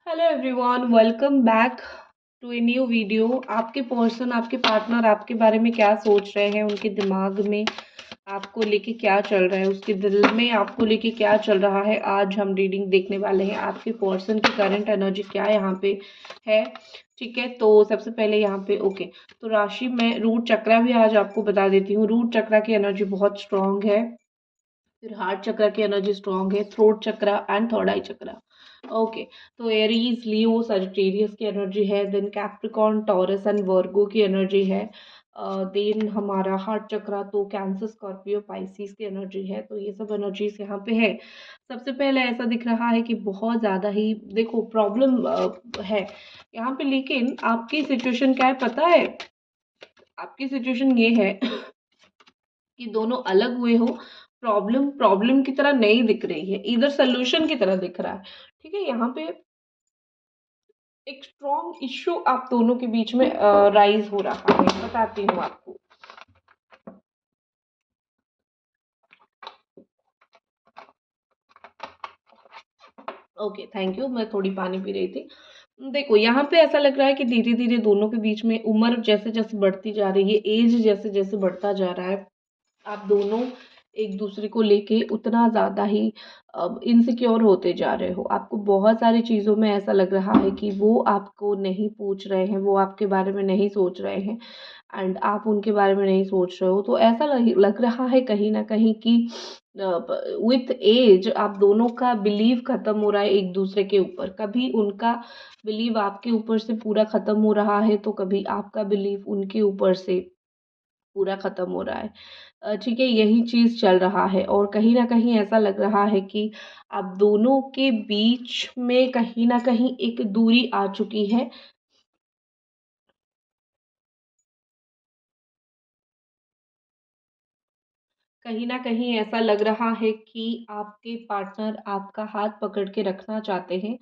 Hello everyone, welcome back to a new video. आपके person, आपके partner आपके बारे में क्या सोच रहे हैं, उनके दिमाग में आपको लेके क्या चल रहा है, उसके दिल में आपको लेके क्या चल रहा है, आज हम रीडिंग देखने वाले हैं। आपके पर्सन की करंट एनर्जी क्या यहाँ पे है। ठीक है, तो सबसे पहले यहाँ पे ओके, तो राशि में रूट चक्रा भी आज आपको बता देती हूँ। रूट चक्रा की एनर्जी बहुत स्ट्रांग है, फिर हार्ट चक्र की एनर्जी स्ट्रांग है, throat chakra and third eye chakra. Okay, तो एरीज, लियो, सजिटेरियस की एनर्जी है। Then Capricorn, Taurus and Virgo की एनर्जी है। देन हमारा हार्ट चक्र तो कैंसर, स्कॉर्पियो, पाइसिस की एनर्जी है। तो ये सब एनर्जीज यहाँ पे है। सबसे पहले ऐसा दिख रहा है कि बहुत ज़्यादा ही देखो प्रॉब्लम है यहाँ पे, लेकिन आपकी सिचुएशन क्या है पता है। आपकी सिचुएशन ये है कि दोनों अलग हुए हो, प्रॉब्लम प्रॉब्लम की तरह नहीं दिख रही है, इधर सोल्यूशन की तरह दिख रहा है। ठीक है, यहाँ पे एक स्ट्रॉन्ग इश्यू आप दोनों के बीच में राइज हो रहा है, बताती हूँ आपको। ओके, थैंक यू, मैं थोड़ी पानी पी रही थी। देखो यहाँ पे ऐसा लग रहा है कि धीरे धीरे दोनों के बीच में उम्र जैसे जैसे बढ़ती जा रही है, एज जैसे जैसे बढ़ता जा रहा है, आप दोनों एक दूसरे को लेके उतना ज़्यादा ही इनसिक्योर होते जा रहे हो। आपको बहुत सारी चीज़ों में ऐसा लग रहा है कि वो आपको नहीं पूछ रहे हैं, वो आपके बारे में नहीं सोच रहे हैं एंड आप उनके बारे में नहीं सोच रहे हो। तो ऐसा लग रहा है कहीं ना कहीं कि विथ एज आप दोनों का बिलीव खत्म हो रहा है एक दूसरे के ऊपर। कभी उनका बिलीव आपके ऊपर से पूरा खत्म हो रहा है, तो कभी आपका बिलीव उनके ऊपर से पूरा खत्म हो रहा है। ठीक है, यही चीज़ चल रहा है और कहीं न कहीं ऐसा लग रहा है कि आप दोनों के बीच में कहीं न कहीं एक दूरी आ चुकी है। कहीं न कहीं ऐसा लग रहा है कि आपके पार्टनर आपका हाथ पकड़ के रखना चाहते हैं।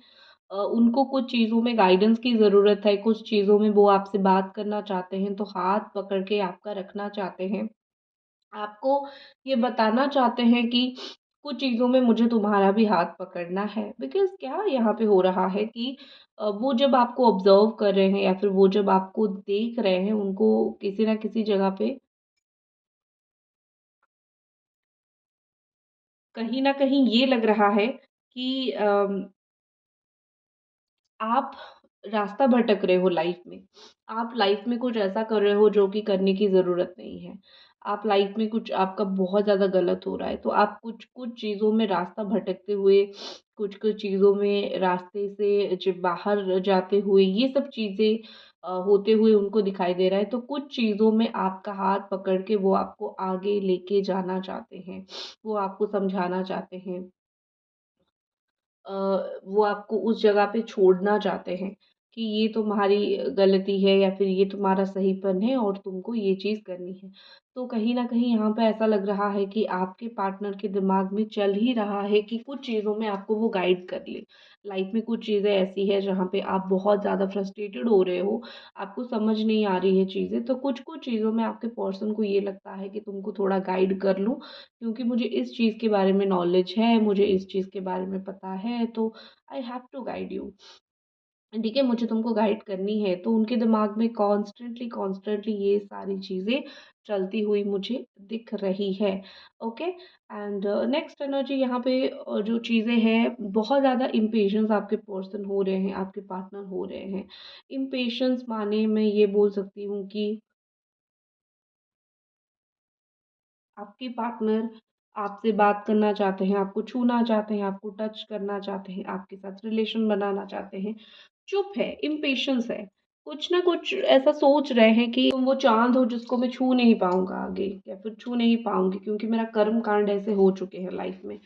उनको कुछ चीज़ों में गाइडेंस की ज़रूरत है, कुछ चीज़ों में वो आपसे बात करना चाहते हैं, तो हाथ पकड़ के आपका रखना चाहते हैं। आपको ये बताना चाहते हैं कि कुछ चीज़ों में मुझे तुम्हारा भी हाथ पकड़ना है। बिकॉज़ क्या यहाँ पे हो रहा है कि वो जब आपको ऑब्ज़र्व कर रहे हैं या फिर वो जब आपको देख रहे हैं, उनको किसी न किसी जगह पे कहीं न कहीं ये लग रहा है कि आप रास्ता भटक रहे हो लाइफ में। आप लाइफ में कुछ ऐसा कर रहे हो जो कि करने की ज़रूरत नहीं है। आप लाइफ में कुछ आपका बहुत ज़्यादा गलत हो रहा है, तो आप कुछ-कुछ चीज़ों में रास्ता भटकते हुए, कुछ-कुछ चीज़ों में रास्ते से ज बाहर जाते हुए, ये सब चीज़ें होते हुए उनको दिखाई दे रहा है। तो कुछ चीज़ों में आपका हाथ पकड़ के वो आपको आगे लेके जाना चाहते हैं। वो आपको समझाना चाहते हैं। अ, वो आपको उस जगह पे छोड़ना चाहते हैं कि ये तुम्हारी गलती है या फिर ये तुम्हारा सहीपन है और तुमको ये चीज़ करनी है। तो कहीं न कहीं यहाँ पे ऐसा लग रहा है कि आपके पार्टनर के दिमाग में चल ही रहा है कि कुछ चीज़ों में आपको वो गाइड कर ले। लाइफ़ में कुछ चीज़ें ऐसी हैं जहाँ पे आप बहुत ज़्यादा फ्रस्ट्रेटेड हो रहे हो, आपको समझ नहीं आ रही है चीज़ें, तो कुछ-कुछ चीज़ों में आपके पर्सन को ये लगता है कि तुमको थोड़ा गाइड कर लूँ, क्योंकि मुझे इस चीज़ के बारे में नॉलेज है, मुझे इस चीज़ के बारे में पता है, तो I have to guide you. ठीक है, मुझे तुमको गाइड करनी है। तो उनके दिमाग में कॉन्स्टेंटली कॉन्स्टेंटली ये सारी चीज़ें चलती हुई मुझे दिख रही है। ओके, एंड नेक्स्ट एनर्जी यहाँ पे जो चीज़ें हैं, बहुत ज़्यादा इम्पेशंस आपके पर्सन हो रहे हैं, आपके पार्टनर हो रहे हैं। इम्पेशंस माने मैं ये बोल सकती हूँ कि आपके पार्टनर आपसे बात करना चाहते हैं, आपको छूना चाहते हैं, आपको टच करना चाहते हैं, आपके साथ रिलेशन बनाना चाहते हैं, चुप है, इम्पेशंस है। कुछ ना कुछ ऐसा सोच रहे हैं कि तुम वो चाँद हो जिसको मैं छू नहीं पाऊँगा आगे, या फिर छू नहीं पाऊँगी क्योंकि मेरा कर्म कांड ऐसे हो चुके हैं लाइफ में।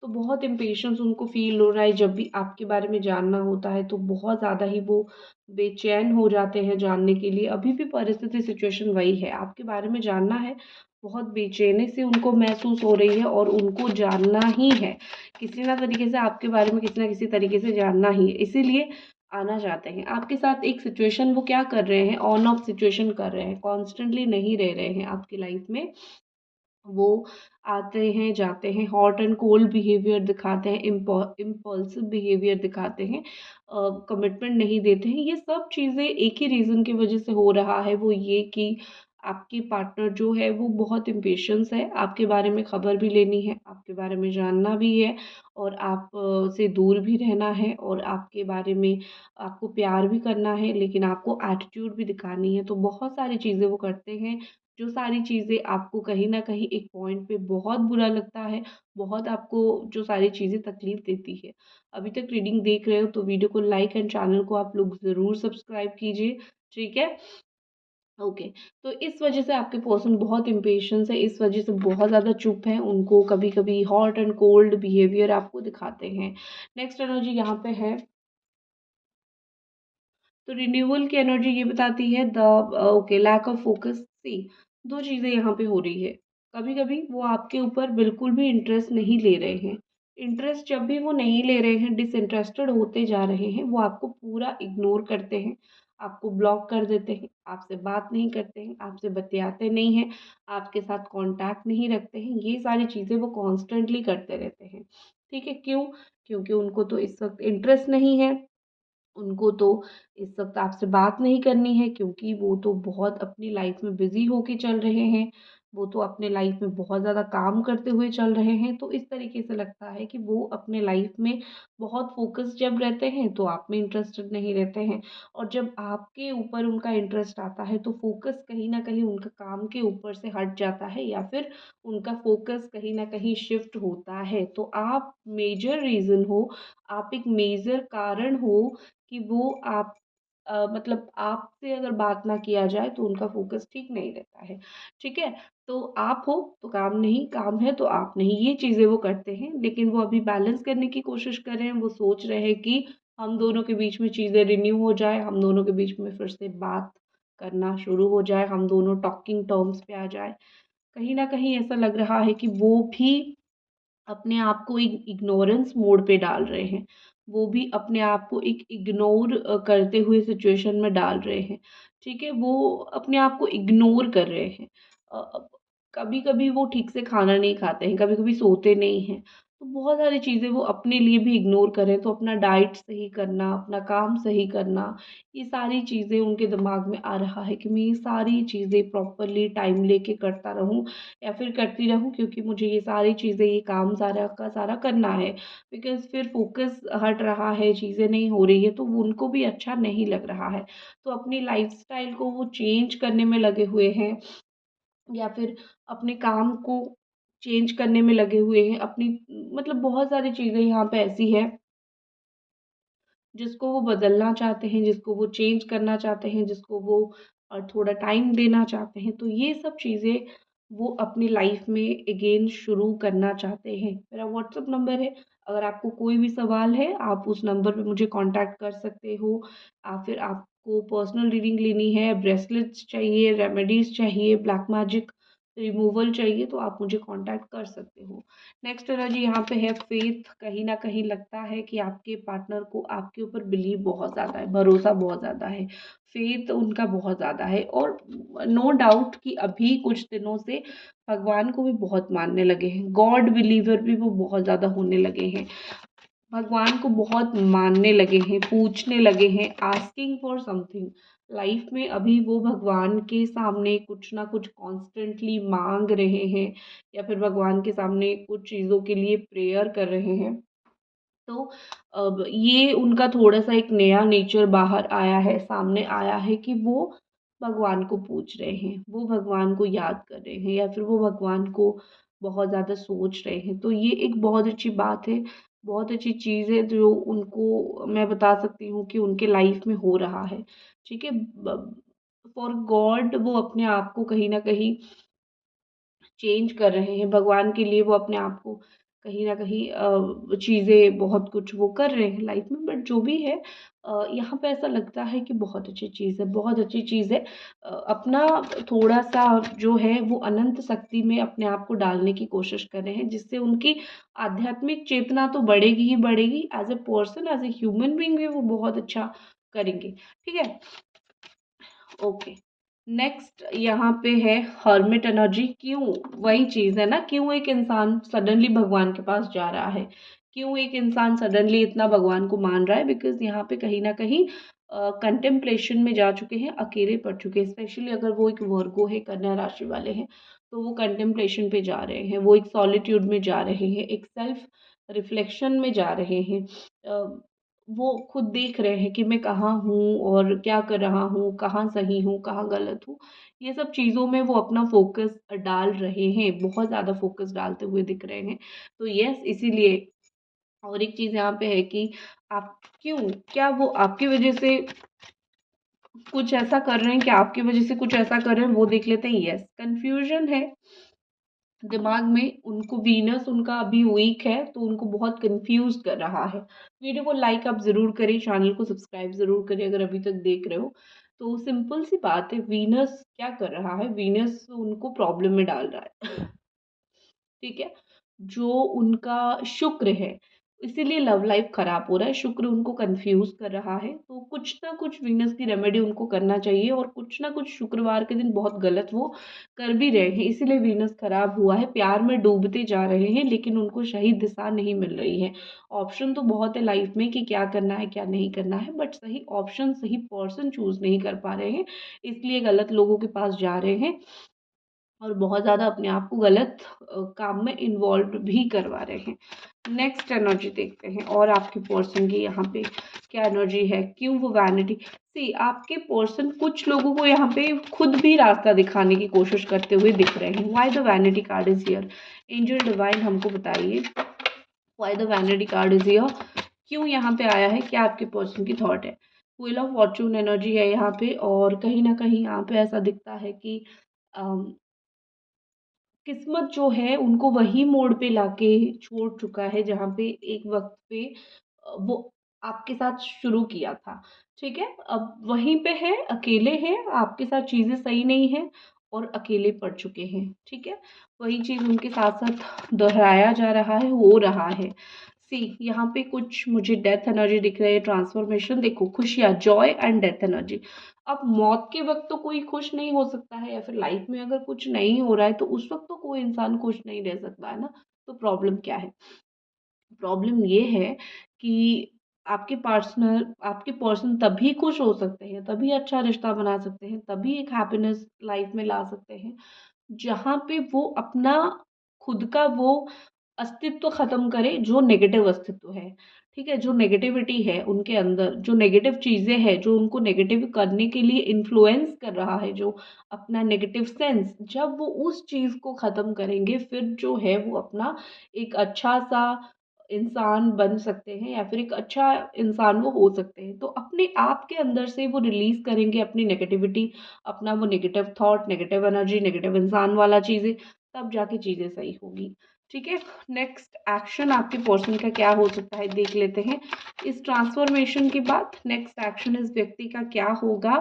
तो बहुत इम्पेशंस उनको फ़ील हो रहा है, जब भी आपके बारे में जानना होता है तो बहुत ज़्यादा ही वो बेचैन हो जाते हैं जानने के लिए। अभी भी परिस्थिति, सिचुएशन वही है, आपके बारे में जानना है, बहुत बेचैनी सी उनको महसूस हो रही है और उनको जानना ही है। किसी ना तरीके से आपके बारे में किसी न किसी तरीके से जानना ही है, इसीलिए आना चाहते हैं। आपके साथ एक सिचुएशन वो क्या कर रहे हैं, ऑन ऑफ सिचुएशन कर रहे हैं, कॉन्स्टेंटली नहीं रह रहे हैं आपकी लाइफ में। वो आते हैं, जाते हैं, हॉट एंड कोल्ड बिहेवियर दिखाते हैं, इम्पल्सिव बिहेवियर दिखाते हैं, कमिटमेंट नहीं देते हैं। ये सब चीज़ें एक ही रीज़न की वजह से हो रहा है, वो ये कि आपके पार्टनर जो है वो बहुत इम्पेशंस है, आपके बारे में खबर भी लेनी है, आपके बारे में जानना भी है, और आप से दूर भी रहना है, और आपके बारे में आपको प्यार भी करना है, लेकिन आपको एटीट्यूड भी दिखानी है। तो बहुत सारी चीज़ें वो करते हैं, जो सारी चीज़ें आपको कहीं न कहीं एक पॉइंट पे बहुत बुरा लगता है, बहुत आपको जो सारी चीज़ें तकलीफ़ देती है। अभी तक रीडिंग देख रहे हो तो वीडियो को लाइक एंड चैनल को आप लोग ज़रूर सब्सक्राइब कीजिए, ठीक है? ओके, तो इस वजह से आपके पर्सन बहुत इम्पेशंस है, इस वजह से बहुत ज़्यादा चुप हैं, उनको कभी-कभी हॉट एंड कोल्ड बिहेवियर आपको दिखाते हैं। नेक्स्ट एनर्जी यहाँ पे है, तो रिन्यूअल की एनर्जी ये बताती है ओके लैक ऑफ फोकस। सी, 2 चीज़ें यहाँ पे हो रही है। कभी-कभी वो आपके ऊपर बिल्कुल भी इंटरेस्ट नहीं ले रहे हैं। इंटरेस्ट जब भी वो नहीं ले रहे हैं, डिसइंटरेस्टेड होते जा रहे हैं, वो आपको पूरा इग्नोर करते हैं, आपको ब्लॉक कर देते हैं, आपसे बात नहीं करते हैं, आपसे बतियाते नहीं हैं, आपके साथ कॉन्टैक्ट नहीं रखते हैं। ये सारी चीज़ें वो कॉन्स्टेंटली करते रहते हैं। ठीक है, क्यों? क्योंकि उनको तो इस वक़्त इंटरेस्ट नहीं है। उनको तो इस वक़्त आपसे बात नहीं करनी है, क्योंकि वो तो बहुत अपनी लाइफ़ में बिज़ी होके चल रहे हैं। वो तो अपने लाइफ़ में बहुत ज़्यादा काम करते हुए चल रहे हैं। तो इस तरीके से लगता है कि वो अपने लाइफ़ में बहुत फ़ोकस जब रहते हैं, तो आप में इंटरेस्टेड नहीं रहते हैं, और जब आपके ऊपर उनका इंटरेस्ट आता है, तो फ़ोकस कहीं न कहीं उनका काम के ऊपर से हट जाता है, या फिर उनका फ़ोकस कहीं न कहीं शिफ्ट होता है। तो आप मेजर रीज़न हो, आप एक मेजर कारण हो कि वो आप मतलब आपसे अगर बात ना किया जाए तो उनका फ़ोकस ठीक नहीं रहता है, ठीक है? तो आप हो तो काम नहीं, काम है तो आप नहीं, ये चीज़ें वो करते हैं। लेकिन वो अभी बैलेंस करने की कोशिश कर रहे हैं, वो सोच रहे हैं कि हम दोनों के बीच में चीज़ें रिन्यू हो जाए, हम दोनों के बीच में फिर से बात करना शुरू हो जाए, हम दोनों टॉकिंग टर्म्स पे आ जाएँ। कहीं न कहीं ऐसा लग रहा है कि वो भी अपने आप को एक इग्नोरेंस मोड पे डाल रहे हैं। वो भी अपने आप को एक इग्नोर करते हुए सिचुएशन में डाल रहे हैं, ठीक है? वो अपने आप को इग्नोर कर रहे हैं। अब कभी-कभी वो ठीक से खाना नहीं खाते हैं, कभी-कभी सोते नहीं हैं। तो बहुत सारी चीज़ें वो अपने लिए भी इग्नोर कर रहे हैं, तो अपना डाइट सही करना, अपना काम सही करना, ये सारी चीज़ें उनके दिमाग में आ रहा है कि मैं ये सारी चीज़ें प्रॉपरली टाइम लेके करता रहूँ, या फिर करती रहूँ, क्योंकि मुझे ये सारी चीज़ें, ये काम सारा का सारा करना है। बिकॉज़ फिर फ़ोकस हट रहा है, चीज़ें नहीं हो रही है, तो वो उनको भी अच्छा नहीं लग रहा है। तो अपनी लाइफ़स्टाइल को वो चेंज करने में लगे हुए हैं, या फिर अपने काम को चेंज करने में लगे हुए हैं। अपनी मतलब बहुत सारी चीज़ें यहाँ पे ऐसी हैं जिसको वो बदलना चाहते हैं, जिसको वो चेंज करना चाहते हैं, जिसको वो थोड़ा टाइम देना चाहते हैं। तो ये सब चीज़ें वो अपनी लाइफ़ में अगेन शुरू करना चाहते हैं। मेरा व्हाट्सएप नंबर है, अगर आपको कोई भी सवाल है, आप उस नंबर पे मुझे कॉन्टैक्ट कर सकते हो। फिर आपको पर्सनल रीडिंग लेनी है, ब्रेसलेट्स चाहिए, रेमेडीज़ चाहिए, ब्लैक मैजिक रिमूवल चाहिए, तो आप मुझे कॉन्टैक्ट कर सकते हो। नेक्स्ट एनर्जी यहाँ पे है फेथ। कहीं न कहीं लगता है कि आपके पार्टनर को आपके ऊपर बिलीव बहुत ज़्यादा है, भरोसा बहुत ज़्यादा है, फेथ उनका बहुत ज़्यादा है, और नो डाउट कि अभी कुछ दिनों से भगवान को भी बहुत मानने लगे हैं। गॉड बिलीवर भी वो बहुत ज़्यादा होने लगे हैं। भगवान को बहुत मानने लगे हैं, पूछने लगे हैं, आस्किंग फॉर समथिंग। लाइफ में अभी वो भगवान के सामने कुछ ना कुछ कॉन्स्टेंटली माँग रहे हैं, या फिर भगवान के सामने कुछ चीज़ों के लिए प्रेयर कर रहे हैं। तो अब ये उनका थोड़ा-सा एक नया नेचर बाहर आया है, सामने आया है कि वो भगवान को पूज रहे हैं, वो भगवान को याद कर रहे हैं, या फिर वो भगवान को बहुत ज़्यादा सोच रहे हैं। तो ये एक बहुत अच्छी बात है, बहुत अच्छी चीज़ है, जो उनको मैं बता सकती हूँ कि उनके लाइफ़ में हो रहा है, ठीक है? फॉर गॉड वो अपने आप को कहीं न कहीं चेंज कर रहे हैं, भगवान के लिए वो अपने आप को कहीं न कहीं चीज़ें बहुत कुछ वो कर रहे हैं लाइफ़ में, बट जो भी है यहाँ पे ऐसा लगता है कि बहुत अच्छी चीज़ है, बहुत अच्छी चीज़ है। अपना थोड़ा-सा जो है वो अनंत शक्ति में अपने आप को डालने की कोशिश कर रहे हैं, जिससे उनकी आध्यात्मिक चेतना तो बढ़ेगी ही बढ़ेगी, as a person, as a human being भी वो बहुत अच्छा करेंगे, ठीक है? ओके। नेक्स्ट यहाँ पे है हर्मिट एनर्जी। क्यों? वही चीज़ है ना, क्यों एक इंसान सडनली भगवान के पास जा रहा है, क्यों एक इंसान सडनली इतना भगवान को मान रहा है? बिकॉज यहाँ पे कहीं ना कहीं कंटेम्पलेशन में जा चुके हैं, अकेले पड़ चुके हैं। स्पेशली अगर वो एक वर्गो है, कन्या राशि वाले हैं, तो वो कंटेम्पलेशन पे जा रहे हैं, वो एक सॉलिट्यूड में जा रहे हैं, एक सेल्फ रिफ्लेक्शन में जा रहे हैं। वो खुद देख रहे हैं कि मैं कहाँ हूँ और क्या कर रहा हूँ, कहाँ सही हूँ, कहाँ गलत हूँ। ये सब चीज़ों में वो अपना फ़ोकस डाल रहे हैं, बहुत ज़्यादा फ़ोकस डालते हुए दिख रहे हैं। तो येस, इसीलिए। और एक चीज़ यहाँ पे है कि आप क्यों, क्या वो आपकी वज़ह से कुछ ऐसा कर रहे हैं, क्या आपकी वज़ह से कुछ ऐसा कर रहे हैं, वो देख लेते हैं। येस, कन्फ्यूज़न है दिमाग में, उनको वीनस उनका अभी वीक है, तो उनको बहुत कंफ्यूज कर रहा है। वीडियो को लाइक आप ज़रूर करें, चैनल को सब्सक्राइब ज़रूर करें अगर अभी तक देख रहे हो। तो सिंपल सी बात है, वीनस क्या कर रहा है, वीनस उनको प्रॉब्लम में डाल रहा है। ठीक है? जो उनका शुक्र है, इसीलिए लव लाइफ खराब हो रहा है, शुक्र उनको कन्फ्यूज़ कर रहा है। तो कुछ ना कुछ वीनस की रेमेडी उनको करना चाहिए, और कुछ ना कुछ शुक्रवार के दिन बहुत गलत वो कर भी रहे हैं, इसीलिए वीनस खराब हुआ है। प्यार में डूबते जा रहे हैं, लेकिन उनको सही दिशा नहीं मिल रही है। ऑप्शन तो बहुत है लाइफ में कि क्या करना है, क्या नहीं करना है, बट सही ऑप्शन, सही पर्सन चूज़ नहीं कर पा रहे हैं, इसलिए गलत लोगों के पास जा रहे हैं और बहुत ज़्यादा अपने आप को गलत काम में इन्वॉल्व भी करवा रहे हैं। नेक्स्ट एनर्जी देखते हैं, और आपके पर्सन की यहाँ पे क्या एनर्जी है, क्यों वो वैनिटी। सी, आपके पर्सन कुछ लोगों को यहाँ पे खुद भी रास्ता दिखाने की कोशिश करते हुए दिख रहे हैं। Why the vanity card is here? Angel divine हमको बताइए, why the vanity card is here? क्यों यहाँ पे आया है, क्या आपके पर्सन की थॉट है? व्हील ऑफ फॉर्चून एनर्जी है यहाँ पे, और कहीं ना कहीं यहाँ पे ऐसा दिखता है कि किस्मत जो है उनको वही मोड़ पे लाके छोड़ चुका है, जहाँ पे एक वक़्त पे वो आपके साथ शुरू किया था, ठीक है? अब वहीं पे है, अकेले हैं, आपके साथ चीज़ें सही नहीं हैं और अकेले पड़ चुके हैं, ठीक है? वही चीज़ उनके साथ-साथ दोहराया जा रहा है, हो रहा है। सी, यहाँ पे कुछ मुझे डेथ एनर्जी दिख रही है, ट्रांसफॉर्मेशन देखो, खुशियाँ, जॉय एंड डेथ एनर्जी। अब मौत के वक़्त तो कोई खुश नहीं हो सकता है, या फिर लाइफ में अगर कुछ नहीं हो रहा है, तो उस वक़्त तो कोई इंसान खुश नहीं रह सकता है ना। तो प्रॉब्लम क्या है? प्रॉब्लम ये है कि आपके पर्सन तभी खुश हो सकते हैं, तभी अच्छा रिश्ता बना सकते हैं, तभी एक हैप्पीनेस लाइफ में ला सकते हैं, जहाँ पे वो अपना खुद का वो अस्तित्व ख़त्म करे, जो नेगेटिव अस्तित्व है, ठीक है? जो नेगेटिविटी है उनके अंदर, जो नेगेटिव चीज़ें हैं, जो उनको नेगेटिव करने के लिए इन्फ्लुएंस कर रहा है, जो अपना नेगेटिव सेंस, जब वो उस चीज़ को ख़त्म करेंगे, फिर जो है वो अपना एक अच्छा-सा इंसान बन सकते हैं, या फिर एक अच्छा इंसान वो हो सकते हैं। तो अपने आप के अंदर से वो रिलीज़ करेंगे अपनी नेगेटिविटी, अपना वो negative thought, negative energy, negative इंसान वाला चीज़ें, तब जाके चीज़ें सही होगी। ठीक है? नेक्स्ट एक्शन आपके पर्सन का क्या हो सकता है, देख लेते हैं। इस ट्रांसफॉर्मेशन के बाद नेक्स्ट एक्शन इस व्यक्ति का क्या होगा?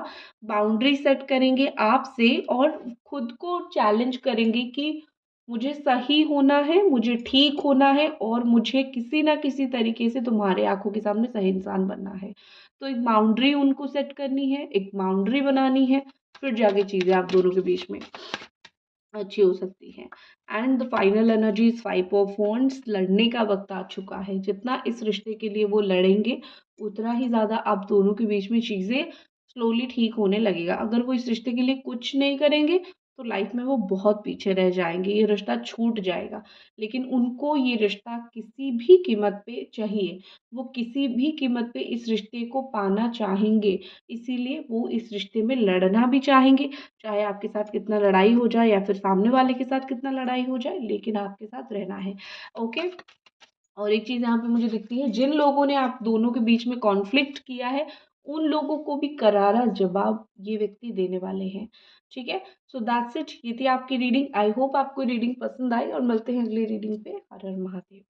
बाउंड्री सेट करेंगे आपसे, और खुद को चैलेंज करेंगे कि मुझे सही होना है, मुझे ठीक होना है, और मुझे किसी न किसी तरीके से तुम्हारे आँखों के सामने सही इंसान बनना है। तो एक बाउंड्री उनको सेट करनी है, एक बाउंड्री बनानी है, फिर जाके चीज़ें आप दोनों के बीच में अच्छी हो सकती है। And the final energy is 5 of wands. लड़ने का वक्त आ चुका है, जितना इस रिश्ते के लिए वो लड़ेंगे, उतना ही ज़्यादा आप दोनों के बीच में चीज़ें स्लोली ठीक होने लगेगा। अगर वो इस रिश्ते के लिए कुछ नहीं करेंगे, तो लाइफ में वो बहुत पीछे रह जाएंगे, ये रिश्ता छूट जाएगा। लेकिन उनको ये रिश्ता किसी भी कीमत पे चाहिए, वो किसी भी कीमत पे इस रिश्ते को पाना चाहेंगे, इसीलिए वो इस रिश्ते में लड़ना भी चाहेंगे, चाहे आपके साथ कितना लड़ाई हो जाए, या फिर सामने वाले के साथ कितना लड़ाई हो जाए, लेकिन आपके साथ रहना है। ओके? और एक चीज़ यहाँ पे मुझे दिखती है, जिन लोगों ने आप दोनों के बीच में कॉन्फ्लिक्ट किया है, उन लोगों को भी करारा जवाब ये व्यक्ति देने वाले हैं। ठीक है? सो दैट्स इट, ये थी आपकी रीडिंग। आई होप आपको रीडिंग पसंद आई, और मिलते हैं अगली रीडिंग पे। हर हर महादेव।